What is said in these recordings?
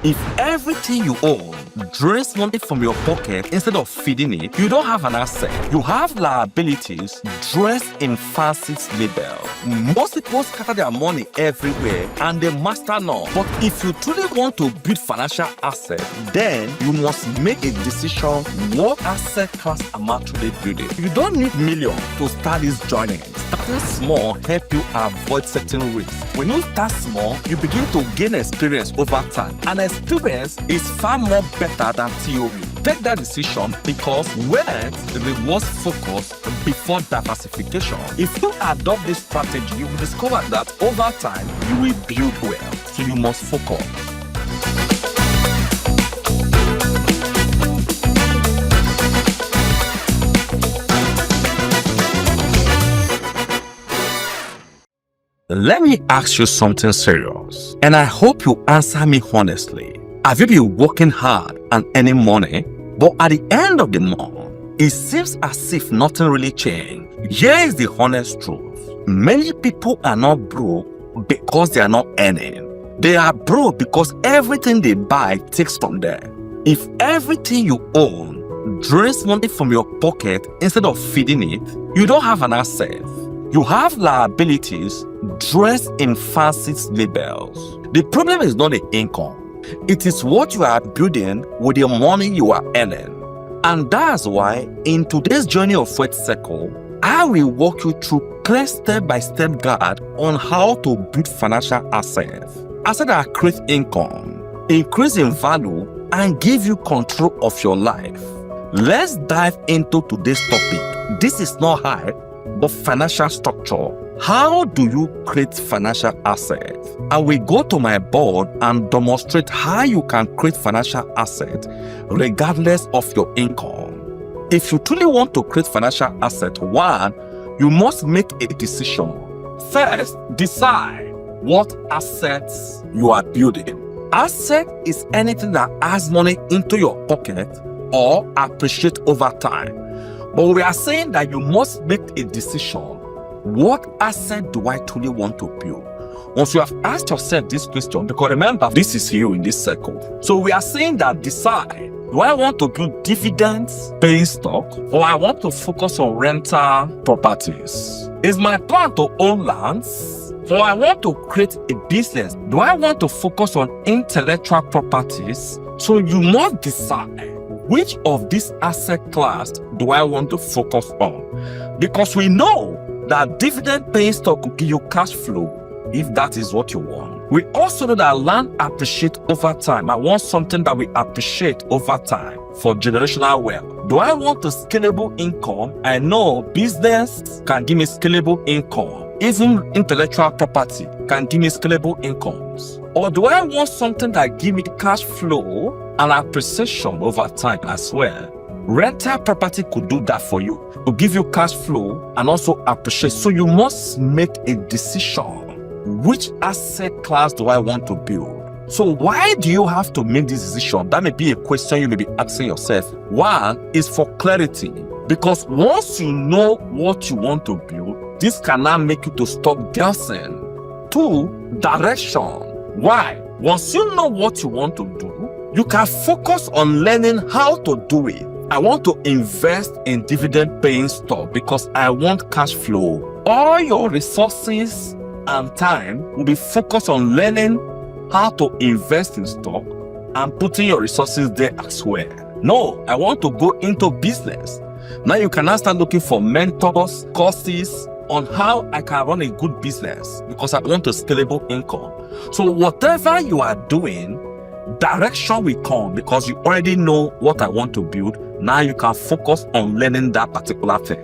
If everything you own drains money from your pocket instead of feeding it, you don't have an asset. You have liabilities dressed in fancy label. Most people scatter their money everywhere and they master none. But if you truly want to build financial asset, then you must make a decision what asset class am I truly building. You don't need millions to start this journey. Starting small help you avoid certain risks. When you start small, you begin to gain experience over time. And experience is far more better than theory. Take that decision because wealth rewards focus before diversification. If you adopt this strategy, you will discover that over time, you will build wealth. So you must focus. Let me ask you something serious, and I hope you answer me honestly. Have you been working hard and earning money, but at the end of the month, it seems as if nothing really changed? Here is the honest truth. Many people are not broke because they are not earning. They are broke because everything they buy takes from them. If everything you own drains money from your pocket instead of feeding it, you don't have an asset. You have liabilities dressed in fancy labels. The problem is not the income. It is what you are building with the money you are earning. And that's why in today's journey of Wealth Circle, I will walk you through clear step-by-step guide on how to build financial assets. Assets that create income, increase in value, and give you control of your life. Let's dive into today's topic. This is not high, but financial structure. How do you create financial assets? I will go to my board and demonstrate how you can create financial assets regardless of your income. If you truly want to create financial assets, one, you must make a decision. First, decide what assets you are building. Asset is anything that adds money into your pocket or appreciate over time. But we are saying that you must make a decision. What asset do I truly want to build? Once you have asked yourself this question, because remember, this is you in this circle. So we are saying that decide, do I want to build dividends paying stock, or I want to focus on rental properties? Is my plan to own lands, or I want to create a business? Do I want to focus on intellectual properties? So you must decide, which of this asset class do I want to focus on? Because we know that dividend paying stock will give you cash flow if that is what you want. We also know that land appreciates over time. I want something that will appreciate over time for generational wealth. Do I want a scalable income? I know business can give me scalable income. Even intellectual property can give me scalable incomes. Or do I want something that give me cash flow and appreciation over time as well? Rental property could do that for you, to give you cash flow and also appreciate. So you must make a decision. Which asset class do I want to build? So why do you have to make this decision? That may be a question you may be asking yourself. One is for clarity. Because once you know what you want to build, this can now make you to stop guessing. Two, direction. Why? Once you know what you want to do, you can focus on learning how to do it. I want to invest in dividend paying stock because I want cash flow. All your resources and time will be focused on learning how to invest in stock and putting your resources there as well. No, I want to go into business. Now you can now start looking for mentors, courses on how I can run a good business because I want a scalable income. So whatever you are doing, direction will come because you already know what I want to build. Now you can focus on learning that particular thing.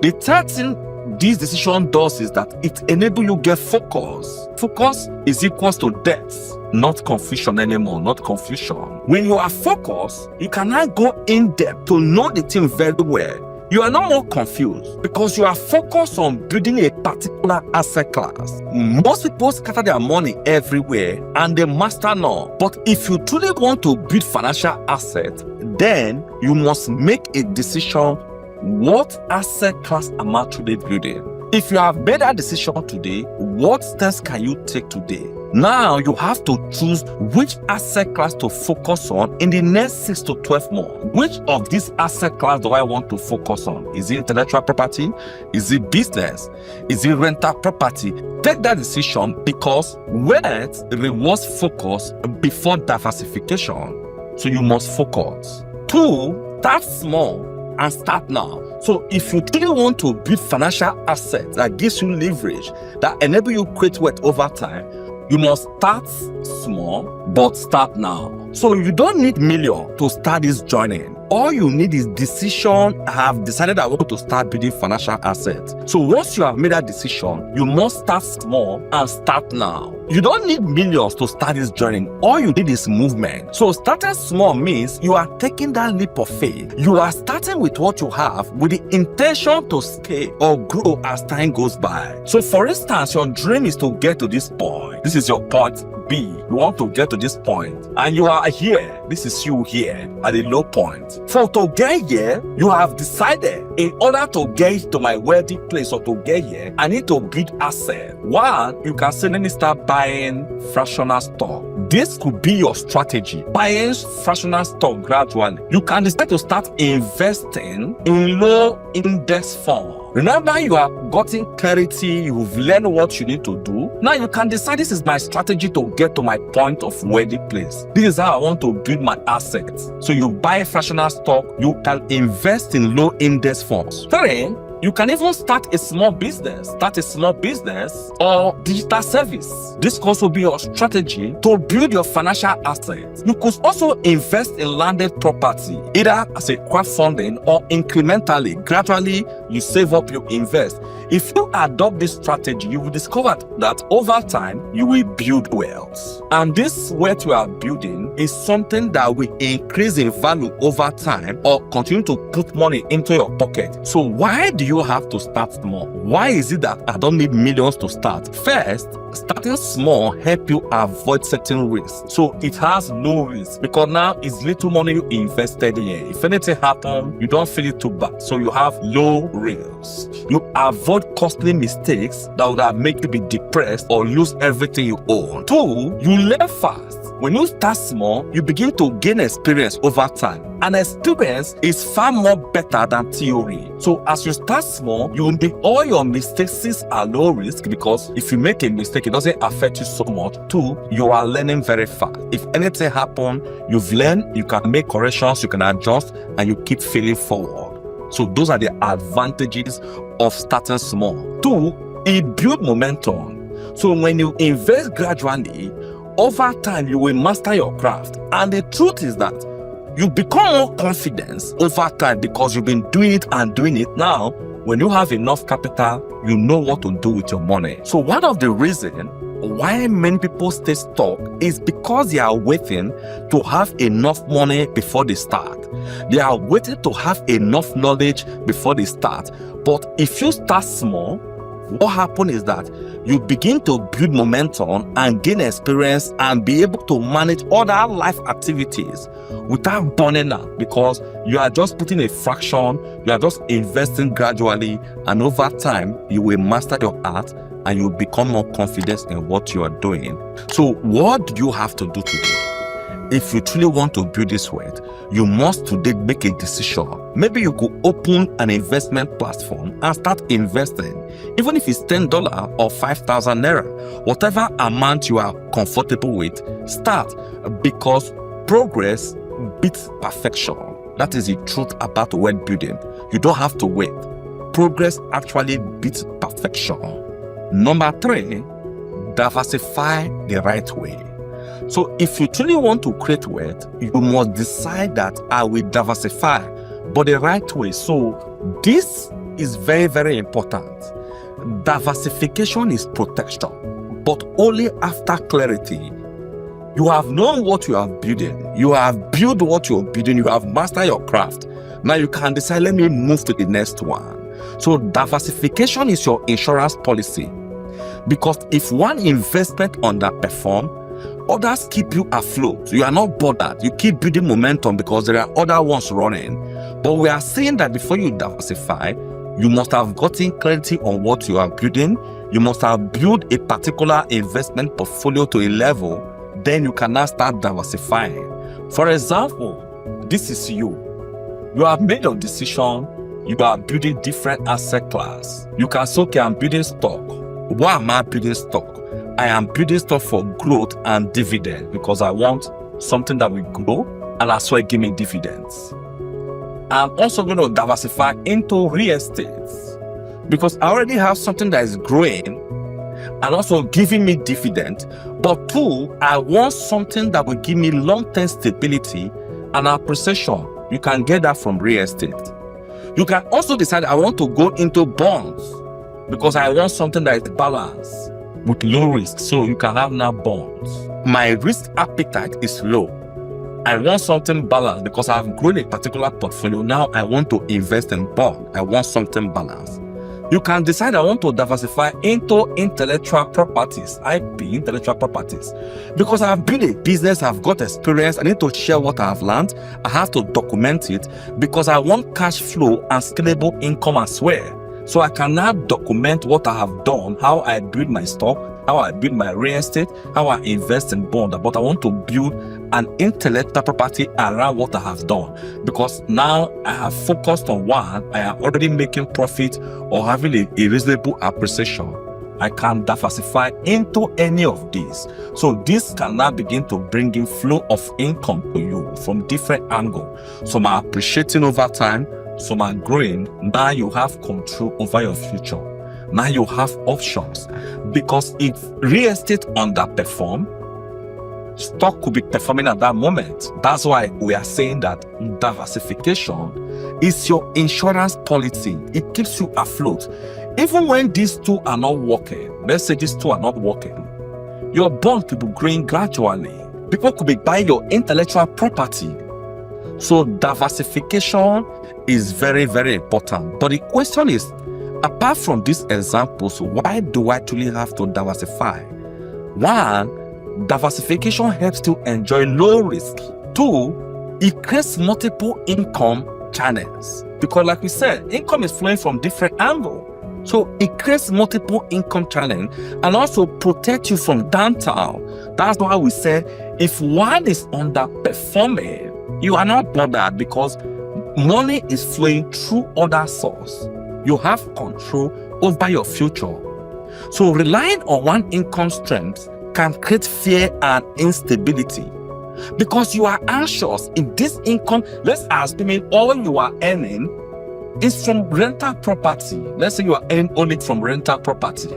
The third thing this decision does is that it enables you to get focus. Focus is equals to depth, not confusion anymore, not confusion. When you are focused, you can now go in depth to know the thing very well. You are no more confused because you are focused on building a particular asset class. Most people scatter their money everywhere and they master none. But if you truly want to build financial assets, then you must make a decision. What asset class am I truly building? If you have made that decision today, what steps can you take today? Now you have to choose which asset class to focus on in the next 6 to 12 months. Which of these asset class do I want to focus on? Is it intellectual property? Is it business? Is it rental property? Take that decision, because wealth rewards focus before diversification. So you must focus. 2, start small and start now. So if you really want to build financial assets that gives you leverage, that enable you create wealth over time, you must start small, but start now. So you don't need millions to start this journey. All you need is decision. I have decided I want to start building financial assets. So once you have made that decision, you must start small and start now. You don't need millions to start this journey. All you need is movement. So starting small means you are taking that leap of faith. You are starting with what you have with the intention to scale or grow as time goes by. So for instance, your dream is to get to this point. This is your point B. You want to get to this point and you are here. This is you here at a low point. For to get here, you have decided in order to get to my wealthy place or to get here, I need to build asset. One, you can say, let me start buying fractional stock. This could be your strategy. Buying fractional stock gradually. You can decide to start investing in low index funds. Remember, you have gotten clarity, you've learned what you need to do. Now you can decide, this is my strategy to get to my point of wealthy place. This is how I want to build my assets. So you buy fractional stock, you can invest in low index funds. 3, you can even start a small business. Or digital service. This could also be your strategy to build your financial assets. You could also invest in landed property, either as a crowdfunding or incrementally. Gradually, you save up, you invest. If you adopt this strategy, you will discover that over time, you will build wealth. And this wealth you are building is something that will increase in value over time or continue to put money into your pocket. So why do you have to start small? Why is it that I don't need millions to start? First, starting small help you avoid certain risks. So it has low risk because now it's little money you invested in. If anything happens, you don't feel it too bad. So you have low risk. You avoid costly mistakes that would have made you be depressed or lose everything you own. 2, you learn fast. When you start small, you begin to gain experience over time. And experience is far more better than theory. So as you start small, you will make all your mistakes are low risk, because if you make a mistake, it doesn't affect you so much. 2, you are learning very fast. If anything happens, you've learned, you can make corrections, you can adjust, and you keep feeling forward. So those are the advantages of starting small. 2, it builds momentum. So when you invest gradually, over time, you will master your craft. And the truth is that you become more confident over time because you've been doing it and doing it. Now, when you have enough capital, you know what to do with your money. So one of the reasons why many people stay stuck is because they are waiting to have enough money before they start. They are waiting to have enough knowledge before they start. But if you start small, what happens is that you begin to build momentum and gain experience and be able to manage other life activities without burning out, because you are just putting a fraction, you are just investing gradually, and over time you will master your art and you will become more confident in what you are doing. So what do you have to do today? If you truly want to build this wealth, you must today make a decision. Maybe you could open an investment platform and start investing. Even if it's $10 or 5,000 naira, whatever amount you are comfortable with, start, because progress beats perfection. That is the truth about wealth building. You don't have to wait. Progress actually beats perfection. Number 3, diversify the right way. So if you truly want to create wealth, you must decide that I will diversify, but the right way. So this is very, very important. Diversification is protection, but only after clarity. You have known what you are building. You have built what you are building. You have mastered your craft. Now you can decide, let me move to the next one. So diversification is your insurance policy. Because if one investment underperforms, others keep you afloat. You are not bothered. You keep building momentum because there are other ones running. But we are saying that before you diversify, You must have gotten clarity on what you are building. You must have built a particular investment portfolio to a level. Then you can now start diversifying. For example, this is you. You have made a decision. You are building different asset class. You can say, okay, I'm building stock. Why am I building stock? I am building stock for growth and dividend because I want something that will grow and that's why give me dividends. I'm also going to diversify into real estate because I already have something that is growing and also giving me dividend. But two, I want something that will give me long-term stability and appreciation. You can get that from real estate. You can also decide I want to go into bonds because I want something that is balanced with low risk. So you can have now bonds. My risk appetite is low. I want something balanced because I've grown a particular portfolio. Now I want to invest in bond. I want something balanced. You can decide I want to diversify into intellectual properties, IP, intellectual properties. Because I've built a business, I've got experience, I need to share what I've learned. I have to document it because I want cash flow and scalable income as well. So I can now document what I have done, how I build my stock, how I build my real estate, how I invest in bond. But I want to build an intellectual property around what I have done because now I have focused on one. I am already making profit or having a reasonable appreciation. I can diversify into any of these. So this can now begin to bring in flow of income to you from different angles. Some are appreciating over time, some are growing. Now you have control over your future. Now you have options because if real estate underperform, stock could be performing at that moment. That's why we are saying that diversification is your insurance policy. It keeps you afloat. Even when these two are not working, let's say these two are not working, your bond could be growing gradually. People could be buying your intellectual property. So diversification is very, very important. But the question is, apart from these examples, why do I actually have to diversify? One, diversification helps to enjoy low risk. Two, it creates multiple income channels. Because like we said, income is flowing from different angles. So it creates multiple income channels and also protect you from downturn. That's why we say if one is underperforming, you are not bothered because money is flowing through other sources. You have control over your future. So relying on one income stream can create fear and instability because you are anxious. If this income, let's assume all you are earning is from rental property. Let's say you are earning only from rental property.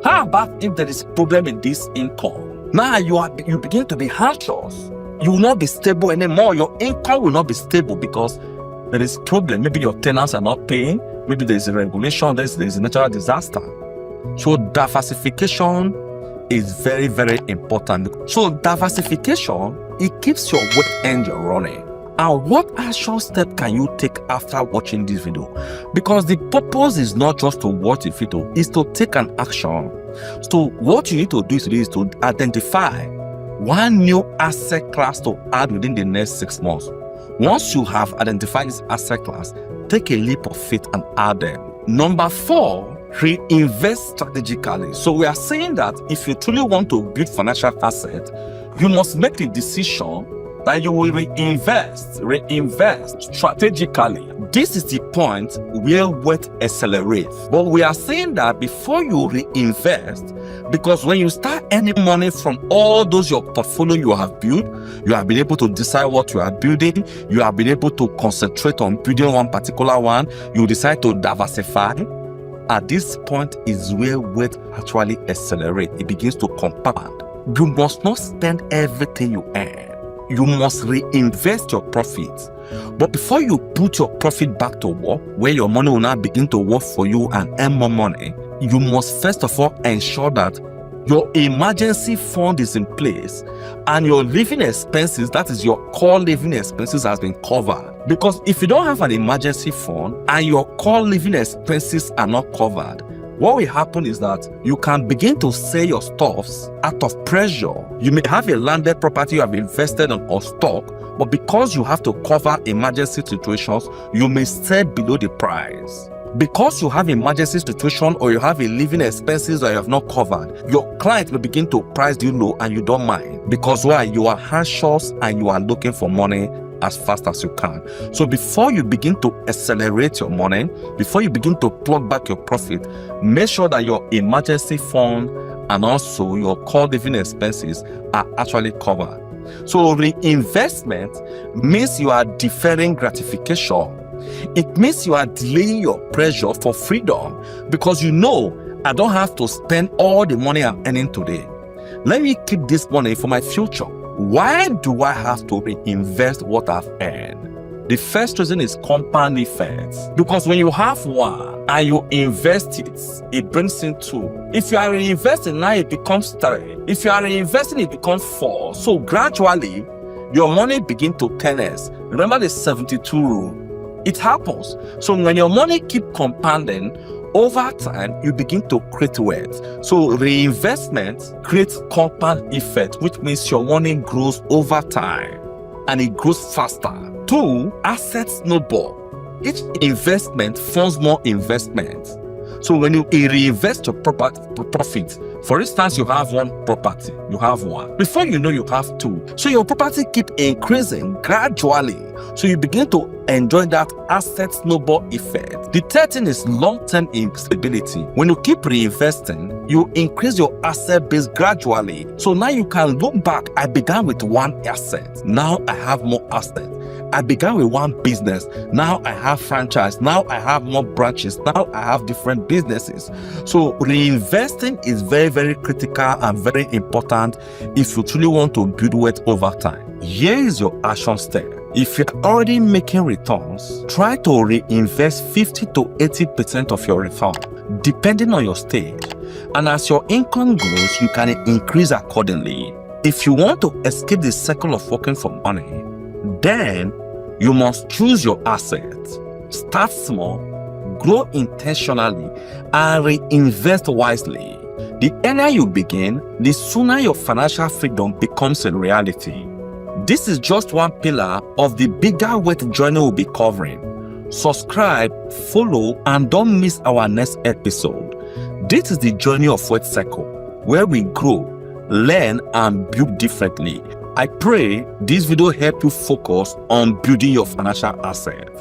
How about if there is a problem in this income? Now you begin to be anxious. You will not be stable anymore. Your income will not be stable because there is problem. Maybe your tenants are not paying. Maybe there is a regulation. There is a natural disaster. So diversification is very, very important. So diversification, it keeps your work engine running. And what action step can you take after watching this video? Because the purpose is not just to watch the video, it's to take an action. So what you need to do is to identify one new asset class to add within the next 6 months. Once you have identified this asset class, take a leap of faith and add them. Number 4, reinvest strategically. So we are saying that if you truly want to build financial assets, you must make a decision that you will reinvest strategically. This is the point where wealth accelerates. But we are saying that before you reinvest, because when you start earning money from all those your portfolio you have built, you have been able to decide what you are building, you have been able to concentrate on building one particular one, you decide to diversify. At this point is where wealth actually accelerates. It begins to compound. You must not spend everything you earn. You must reinvest your profits. But before you put your profit back to work, where your money will now begin to work for you and earn more money, you must first of all ensure that your emergency fund is in place and your living expenses, that is your core living expenses, has been covered. Because if you don't have an emergency fund and your core living expenses are not covered, what will happen is that you can begin to sell your stuffs out of pressure. You may have a landed property you have invested in or stock, but because you have to cover emergency situations, you may sell below the price. Because you have emergency situation or you have a living expenses that you have not covered, your client will begin to price you low and you don't mind. Because why? You are anxious and you are looking for money as fast as you can. So before you begin to accelerate your money, before you begin to plug back your profit, make sure that your emergency fund and also your core living expenses are actually covered. So reinvestment means you are deferring gratification. It means you are delaying your pressure for freedom because you know I don't have to spend all the money I'm earning today. Let me keep this money for my future. Why do I have to reinvest what I've earned? The first reason is compound effects. Because when you have one and you invest it, it brings in two. If you are reinvesting now, it becomes three. If you are reinvesting, it becomes four. So gradually, your money begins to 10x. Remember the 72 rule. It happens. So when your money keeps compounding, over time, you begin to create wealth. So reinvestment creates compound effect, which means your money grows over time and it grows faster. 2, asset snowball. Each investment funds more investment. So when you reinvest your profit, for instance, you have one property, you have one. Before you know, you have two. So your property keep increasing gradually. So you begin to enjoy that asset snowball effect. The third thing is long-term stability. When you keep reinvesting, you increase your asset base gradually. So now you can look back. I began with one asset. Now I have more assets. I began with one business. Now I have franchise. Now I have more branches. Now I have different businesses. So reinvesting is very, very critical and very important if you truly want to build wealth over time. Here is your action step. If you're already making returns, try to reinvest 50 to 80% of your return, depending on your stage. And as your income grows, you can increase accordingly. If you want to escape the cycle of working for money, then you must choose your assets. Start small, grow intentionally, and reinvest wisely. The earlier you begin, the sooner your financial freedom becomes a reality. This is just one pillar of the bigger wealth journey we'll be covering. Subscribe, follow, and don't miss our next episode. This is the journey of wealth cycle, where we grow, learn, and build differently. I pray this video help you focus on building your financial assets.